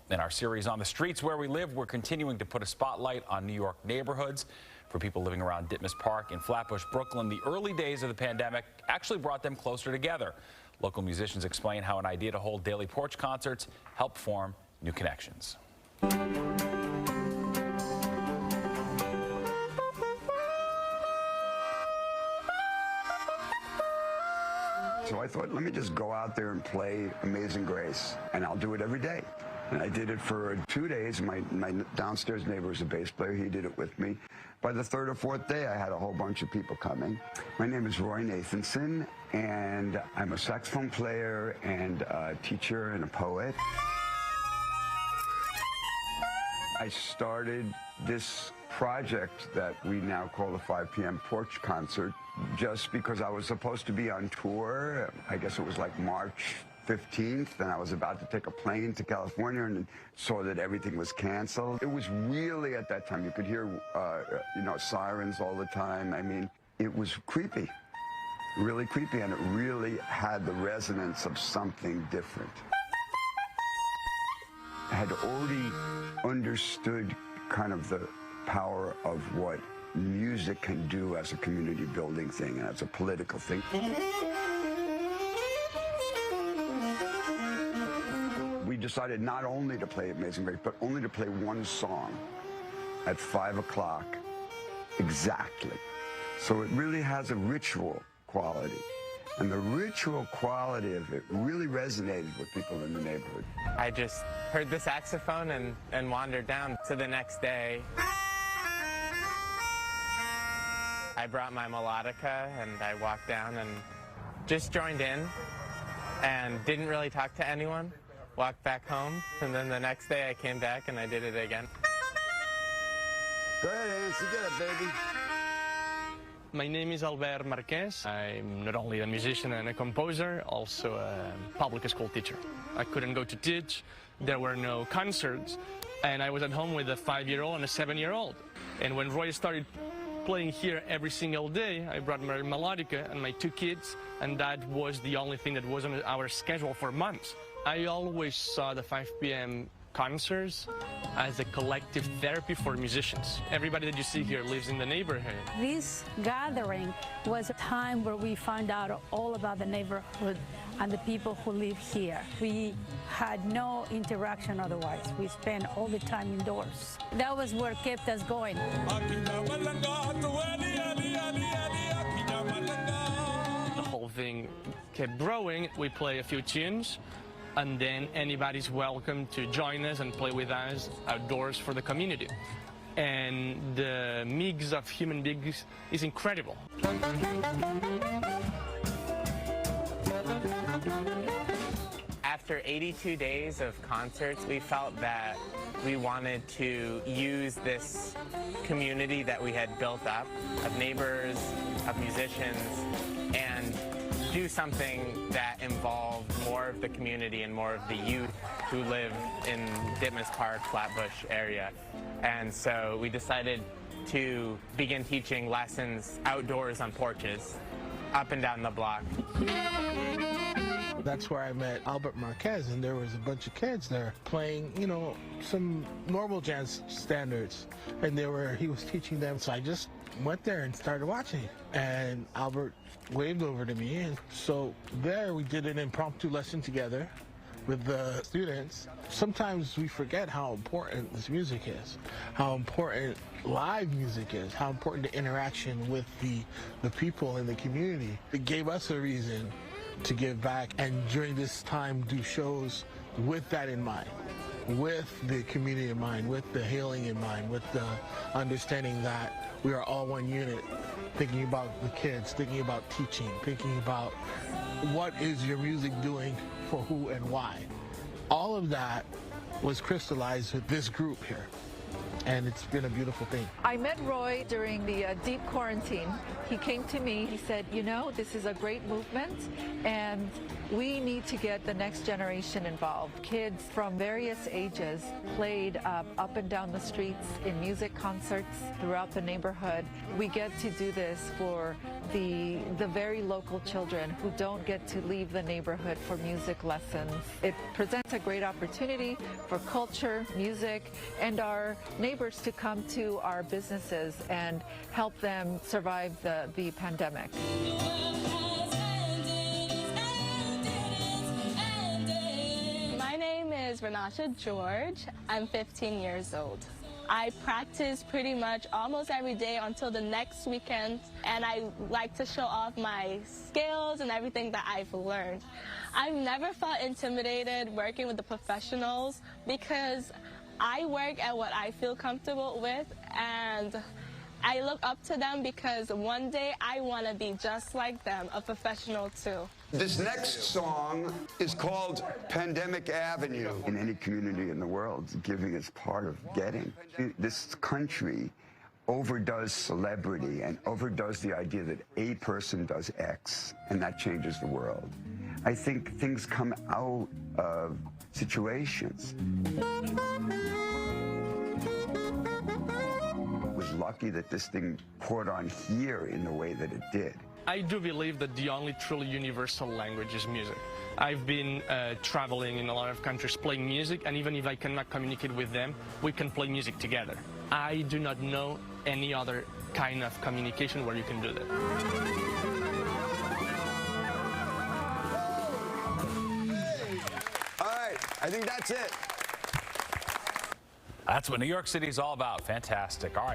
In our series On the Streets Where We Live, we're continuing to put a spotlight on New York neighborhoods. For people living around Ditmas Park in Flatbush, Brooklyn, the early days of the pandemic actually brought them closer together. Local musicians explain how an idea to hold daily porch concerts helped form new connections. So I thought, let me just go out there and play Amazing Grace, and I'll do it every day. And I did it for 2 days. My downstairs neighbor is a bass player. He did it with me. By the third or fourth day, I had a whole bunch of people coming. My name is Roy Nathanson, and I'm a saxophone player and a teacher and a poet. I started this project that we now call the 5 p.m. Porch Concert just because I was supposed to be on tour. I guess it was like March 15th, and I was about to take a plane to California and saw that everything was canceled. It was really, at that time, you could hear, sirens all the time. I mean, it was creepy, really creepy, and it really had the resonance of something different. I had already understood kind of the power of what music can do as a community building thing and as a political thing. We decided not only to play Amazing Grace, but only to play one song at 5 o'clock exactly. So it really has a ritual quality. And the ritual quality of it really resonated with people in the neighborhood. I just heard the saxophone and wandered down. So the next day, I brought my melodica and I walked down and just joined in and didn't really talk to anyone. Walked back home, and then the next day I came back and I did it again. Go ahead, Nancy, get it, baby. My name is Albert Marquez. I'm not only a musician and a composer, also a public school teacher. I couldn't go to teach, there were no concerts, and I was at home with a 5-year-old and a 7-year-old. And when Roy started playing here every single day, I brought my melodica and my 2 kids, and that was the only thing that was on our schedule for months. I always saw the 5 p.m. concerts as a collective therapy for musicians. Everybody that you see here lives in the neighborhood. This gathering was a time where we found out all about the neighborhood and the people who live here. We had no interaction otherwise. We spent all the time indoors. That was what kept us going. The whole thing kept growing. We play a few tunes, and then anybody's welcome to join us and play with us outdoors for the community. And the mix of human beings is incredible. After 82 days of concerts, we felt that we wanted to use this community that we had built up of neighbors, of musicians, and do something that involved more of the community and more of the youth who live in Ditmas Park, Flatbush area. And so we decided to begin teaching lessons outdoors on porches, up and down the block. That's where I met Albert Marquez, and there was a bunch of kids there playing, some normal jazz standards, and he was teaching them, so I just went there and started watching, and Albert waved over to me, and so there we did an impromptu lesson together with the students. Sometimes we forget how important this music is, how important live music is, how important the interaction with the people in the community. It gave us a reason to give back, and during this time do shows with that in mind, with the community in mind, with the healing in mind, with the understanding that we are all one unit, thinking about the kids, thinking about teaching, thinking about what is your music doing for who and why. All of that was crystallized with this group here. and it's been a beautiful thing. I met Roy during the deep quarantine. He came to me, he said, you know, this is a great movement and we need to get the next generation involved. Kids from various ages played up and down the streets in music concerts throughout the neighborhood. We get to do this for the very local children who don't get to leave the neighborhood for music lessons. It presents a great opportunity for culture, music, and our neighbors to come to our businesses and help them survive the pandemic. My name is Renasha George. I'm 15 years old. I practice pretty much almost every day until the next weekend, and I like to show off my skills and everything that I've learned. I've never felt intimidated working with the professionals because I work at what I feel comfortable with, and I look up to them because one day I want to be just like them, a professional too. This next song is called Pandemic Avenue. In any community in the world, giving is part of getting. This country overdoes celebrity and overdoes the idea that a person does X, and that changes the world. I think things come out of situations. I was lucky that this thing poured on here in the way that it did. I do believe that the only truly universal language is music. I've been traveling in a lot of countries playing music, and even if I cannot communicate with them, we can play music together. I do not know any other kind of communication where you can do that. All right, I think that's it. That's what New York City is all about. Fantastic. All right.